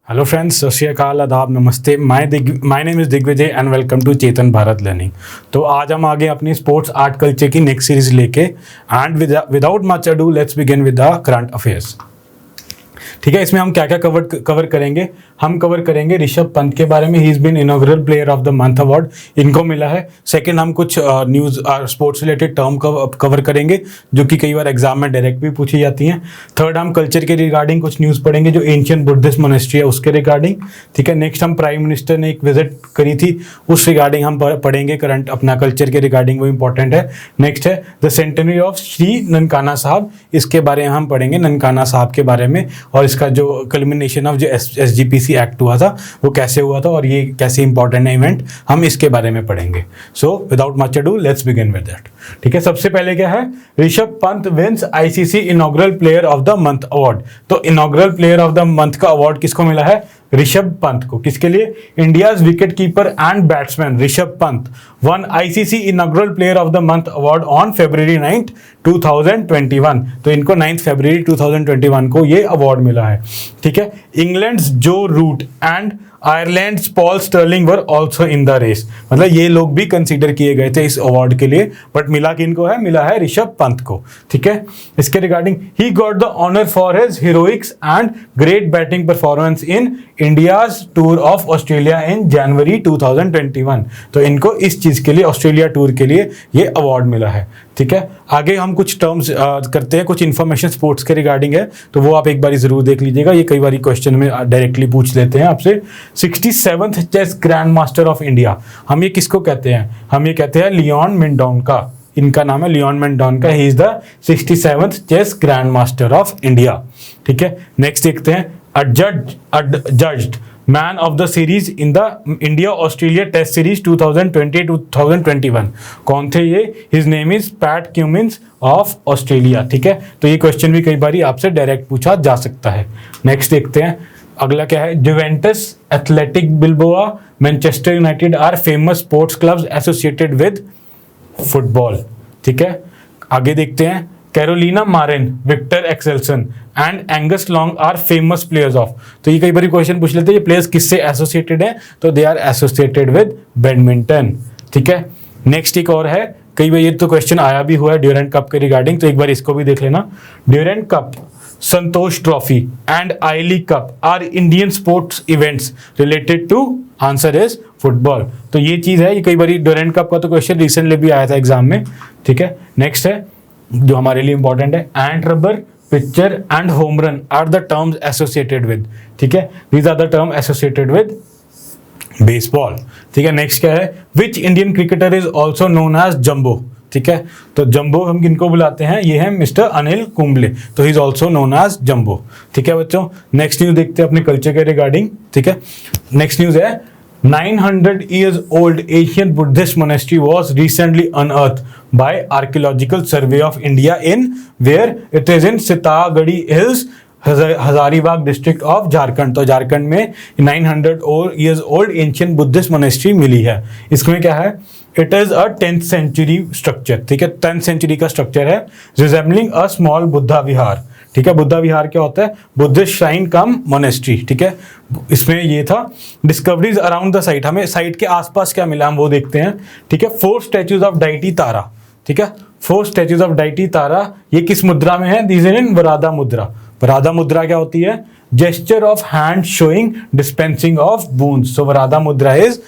Hello friends, सत श्री अकाल, आदाब, नमस्ते। My name is Digvijay and welcome to Chetan Bharat learning. तो आज हम आगे अपनी स्पोर्ट्स आर्ट कल्चर की नेक्स्ट सीरीज लेके and without much ado let's begin with the current affairs. ठीक है, इसमें हम क्या क्या कवर करेंगे। हम कवर करेंगे ऋषभ पंत के बारे में, he is been inaugural player of the month award, इनको मिला है। सेकंड, हम कुछ news sports related term cover करेंगे जो कि कई बार एग्जाम में डायरेक्ट भी पूछी जाती हैं। थर्ड, हम कल्चर के रिगार्डिंग कुछ न्यूज़ पढ़ेंगे जो एंशियंट बुद्धिस्ट मोनेस्ट्री है उसके रिगार्डिंग। ठीक है, नेक्स्ट हम प्राइम मिनिस्टर ने एक विजिट करी थी उस रिगार्डिंग हम पढ़ेंगे, करंट अपना कल्चर के रिगार्डिंग, वो इंपॉर्टेंट है। नेक्स्ट है the centenary of Shri Nankana साहब, इसके बारे में हम पढ़ेंगे, ननकाना साहब के बारे में, और इसका जो कल्मिनेशन ऑफ जो SGPC एक्ट हुआ था वो कैसे हुआ था और ये कैसे इंपॉर्टेंट है इवेंट, हम इसके बारे में पढ़ेंगे। So without much ado let's begin with that. ठीक है, सबसे पहले क्या है, Rishabh Pant wins ICC inaugural player of the month award. तो inaugural player of the month का अवार्ड किसको मिला है? ऋषभ पंत को। किसके लिए? India's wicket keeper and batsman Rishabh Pant won ICC inaugural player of the month award on February 9, 2021। तो इनको 9 फरवरी 2021 को ये अवार्ड मिला है। ठीक है, England's Joe Root and Ireland's Paul Stirling were also in the race, मतलब ये लोग भी कंसीडर किए गए थे इस अवार्ड के लिए, बट मिला किनको है? मिला है ऋषभ पंत को। ठीक है, इसके regarding he got the honour for his heroics and great batting performance in India's tour of Australia in January 2021। तो इनको इस चीज के लिए, ऑस्ट्रेलिया टूर के लिए ये अवार्ड मिला है। ठीक है, आगे हम कुछ टर्म्स करते हैं, कुछ इन्फॉर्मेशन स्पोर्ट्स के रिगार्डिंग है, तो वो आप एक बार जरूर देख लीजिएगा, ये कई बार क्वेश्चन में डायरेक्टली पूछ लेते हैं आपसे। 67th chess grand master of India, हम ये किसको कहते हैं? हम ये कहते हैं लियोन मेंडोनका, इनका नाम है Leon Mendonca, he is the 67th chess grand master of India. ठीक है, नेक्स्ट देखते हैं adjudged man of the series in the India Australia test series 2020-2021। कौन थे ये? His name is Pat Cummins of Australia. ठीक है, तो ये क्वेश्चन भी कई बार आपसे डायरेक्ट पूछा जा सकता है। नेक्स्ट देखते हैं, अगला क्या है, Juventus, Athletic Bilbao, Manchester United are famous sports clubs associated with football. ठीक है, आगे देखते हैं, Carolina Marin, Viktor Axelsen and Angus Long are famous players of. तो ये कई बार क्वेश्चन पूछ लेते हैं, ये प्लेयर्स किससे एसोसिएटेड है? तो they are associated with badminton. ठीक है, नेक्स्ट एक और है, कई बार ये तो क्वेश्चन आया भी हुआ है ड्यूरेंट कप के रिगार्डिंग, तो एक बार इसको भी देख लेना। Durand Cup, Santosh trophy and I league cup are Indian sports events related to, answer is football. तो ये चीज है, ये कई बार ड्यूरेंट कप का तो क्वेश्चन रिसेंटली भी आया था एग्जाम में। ठीक है, नेक्स्ट है जो हमारे लिए इंपॉर्टेंट है, end rubber, pitcher and home run are the terms associated with. ठीक है, these are the term associated with baseball. ठीक है, नेक्स्ट क्या है, which Indian cricketer is also known as Jumbo. ठीक है, तो जंबो हम किनको बुलाते हैं? ये है मिस्टर अनिल कुंबले, तो he is also known as Jumbo. ठीक है बच्चों, नेक्स्ट न्यूज देखते हैं अपने कल्चर के रिगार्डिंग। ठीक है, नेक्स्ट न्यूज है, 900 years old ancient Buddhist monastery was recently unearthed by Archaeological Survey of India in where it is in Sitagadi Hills, Hazaribagh district of Jharkhand. तो झारखंड में 900 years old ancient Buddhist monastery मिली है। इसमें क्या है? It is a 10th century structure. ठीक है, 10th century का structure है, रिजेंबलिंग अ स्मॉल बुद्धा विहार। ठीक है, बुद्धा विहार क्या होता है? बुद्धिस्ट श्राइन कम मोनेस्ट्री। ठीक है, इसमें ये था डिस्कवरीज अराउंड द साइट, हमें साइट के आसपास क्या मिला हम वो देखते हैं। ठीक है, 4 स्टैचूज ऑफ डाइटी तारा। ठीक है, 4 स्टैचूज ऑफ डाइटी तारा, ये किस मुद्रा में है? दीज आर इन वरादा मुद्रा। वरादा मुद्रा क्या होती है? Gesture of hand showing dispensing of boons. So varada mudra is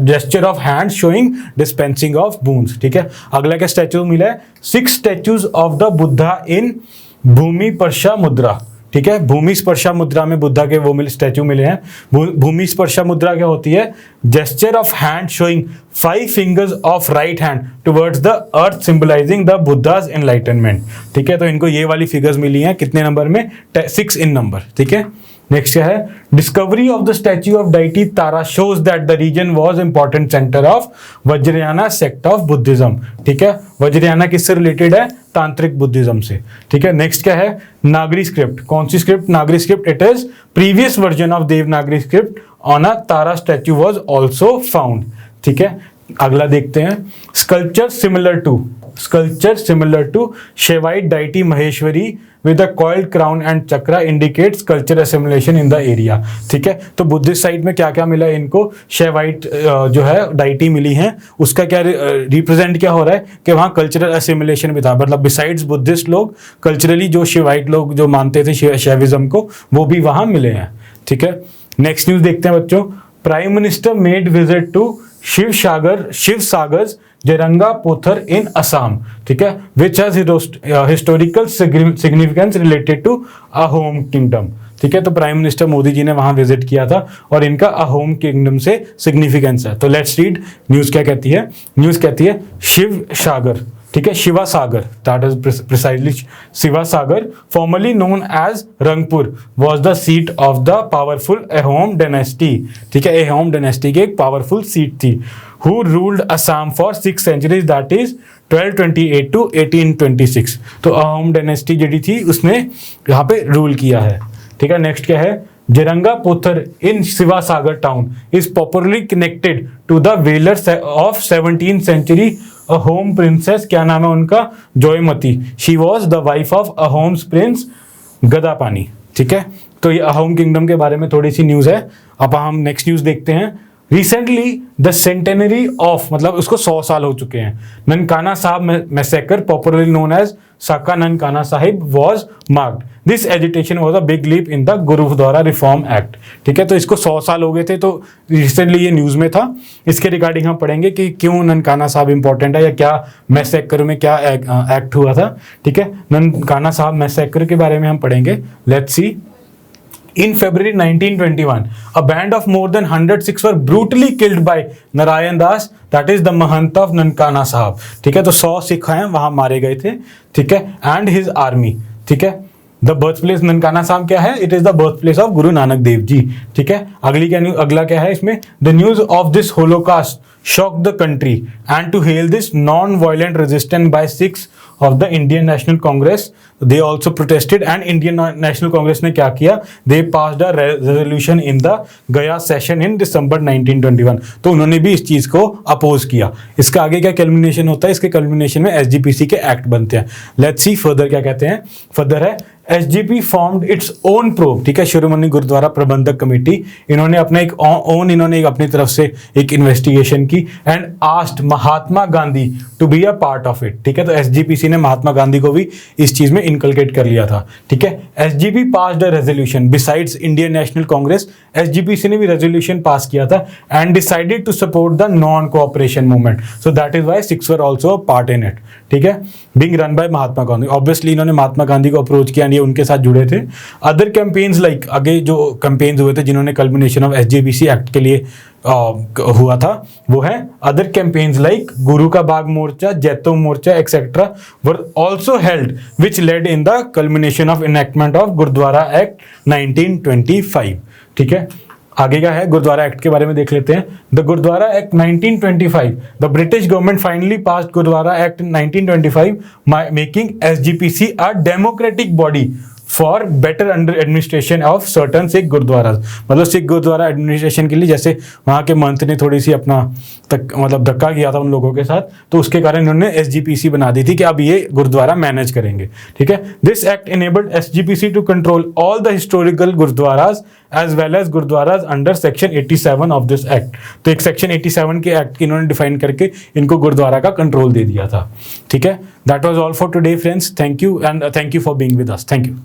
gesture of hand showing dispensing of boons. ठीक है, अगला क्या स्टैचू मिला है? 6 statues of the Buddha in bhumi sparsha mudra. ठीक है, भूमि स्पर्शा मुद्रा में बुद्धा के वो स्टैचू मिले हैं। भूमि स्पर्शा मुद्रा क्या होती है? Gesture of hand showing 5 fingers of right hand towards the earth symbolising the Buddha's enlightenment. ठीक है, तो इनको ये वाली फिगर्स मिली हैं कितने नंबर में? 6 इन नंबर। ठीक है, नेक्स्ट क्या है, discovery of the statue of deity Tara shows that the region was important centre of Vajrayana sect of Buddhism. ठीक है, वज्रयाना किससे रिलेटेड है? तांत्रिक बुद्धिज्म से। ठीक है, नेक्स्ट क्या है, नागरी स्क्रिप्ट। कौन सी script? Nagari script. It is previous version of Devanagari script on a Tara statue was also found. ठीक है, अगला देखते हैं, sculpture similar to Shaivite deity Maheshwari with a coiled crown and chakra indicates culture assimilation in the area. ठीक है, तो बुद्धिस्ट साइड में क्या क्या मिला इनको, शेवाइट जो है डाइटी मिली है, उसका क्या रिप्रेजेंट क्या हो रहा है कि वहाँ कल्चरल असिमिलेशन भी था, मतलब बिसाइड्स बुद्धिस्ट लोग कल्चरली जो शिवाइट लोग जो मानते थे शैविज्म को, वो भी वहाँ मिले हैं। ठीक है, नेक्स्ट न्यूज देखते हैं बच्चों, prime minister made visit to Shiv Sagar Jerenga Pothar in Assam. ठीक है, which has historical significance related to Ahom kingdom. ठीक है, तो प्राइम मिनिस्टर मोदी जी ने वहां विजिट किया था और इनका अहोम किंगडम से सिग्निफिकेंस है। तो लेट्स रीड न्यूज क्या कहती है। न्यूज कहती है शिव सागर, ठीक है, Shiva Sagar, that is precisely Shiva Sagar, formerly known as Rangpur, was the seat of the powerful Ahom dynasty. ठीक है, अहोम डायनेस्टी की एक पावरफुल सीट थी, who ruled Assam for 6 centuries, that is 1228 to 1826। तो अहोम डायनेस्टी जड़ी थी उसने यहाँ पे रूल किया है। ठीक है, नेक्स्ट क्या है, Jerenga Pothar in Shiva Sagar town is popularly connected to the valours of 17th century Ahom princess, क्या नाम है उनका, Joymati. She was the wife of Ahom's prince Gadapani. ठीक है, तो ये अहोम किंगडम के बारे में थोड़ी सी न्यूज है। अब हम नेक्स्ट न्यूज देखते हैं, रिसेंटली द सेंटेनरी ऑफ, मतलब उसको 100 साल हो चुके हैं, Nankana Sahab massacre popularly known as Saka Nankana Sahib was marked. This agitation was a big leap in the gurdwara reform act. ठीक है, तो इसको 100 साल हो गए थे, तो रिसेंटली ये न्यूज़ में था। इसके रिगार्डिंग हम पढ़ेंगे कि क्यों ननकाना साहब इंपॉर्टेंट है, या क्या मैसेकर में क्या एक्ट हुआ था। ठीक है, ननकाना साहब मैसेकर के बारे में हम पढ़ेंगे। Let's see. In February 1921, a band of more than 100 Sikhs were brutally killed by Narayan Das, that is the Mahant of Nankana Sahab। ठीक है, तो 100 सिख हैं वहां मारे गए थे। ठीक है, and his army। ठीक है, द बर्थ प्लेस ननकाना साहब क्या है, it is the birth place of Guru Nanak Dev ji. ठीक है, अगला क्या है इसमें, the news of this Holocaust shocked the country, and to hail this non-violent resistance by Sikhs of the Indian National Congress, they also protested, and Indian National Congress ने क्या किया, they passed a resolution in the Gaya session in December 1921। तो उन्होंने भी इस चीज को oppose किया। इसका आगे क्या कल्मिनेशन होता है, इसके कल्मिनेशन में एसजीपीसी के एक्ट बनते हैं। लेट्स सी फर्दर क्या कहते हैं। फर्दर है, SGP formed its own probe. ठीक है, शिरोमणि गुरुद्वारा प्रबंधक कमेटी, इन्होंने अपना एक अपनी तरफ से एक इन्वेस्टिगेशन की, and asked Mahatma Gandhi to be a part of it. ठीक है, तो एसजीपीसी ने महात्मा गांधी को भी इस चीज में इनकलकेट कर लिया था। ठीक है, SGP passed a resolution besides Indian National Congress, SGPC ने भी रेजोल्यूशन पास किया था, and decided to support the non cooperation movement, so that is why Sikhs were also part in it. ठीक है, being run by Mahatma Gandhi, obviously इन्होंने महात्मा गांधी को approach किया, उनके साथ जुड़े थे। अदर कैंपेन्स लाइक, आगे जो कैंपेन्स हुए थे जिन्होंने कल्मिनेशन ऑफ एसजीपीसी एक्ट के लिए हुआ था, वो है other campaigns like Guru ka Bagh Morcha, Jaito Morcha etcetera were also held, which led in the culmination of enactment of Gurdwara act 1925। ठीक है, आगे क्या है, गुरुद्वारा एक्ट के बारे में देख लेते हैं। The gurdwara act 1925, the British government finally passed gurdwara act 1925, making SGPC a democratic body for better under administration of certain Sikh gurdwara. मतलब सिख गुरुद्वारा एडमिनिस्ट्रेशन के लिए, जैसे वहाँ के मंत्री ने थोड़ी सी अपना मतलब धक्का किया था उन लोगों के साथ, तो उसके कारण इन्होंने एसजीपीसी बना दी थी कि अब ये गुरुद्वारा मैनेज करेंगे। ठीक है, this act enabled SGPC to control all the historical gurdwaras as well as gurdwaras under section 87 of this act. तो एक सेक्शन 87 के एक्ट इन्होंने डिफाइन करके इनको गुरुद्वारा का कंट्रोल दे दिया था। ठीक है, that was all for today friends, thank you and thank you for being with us, thank you.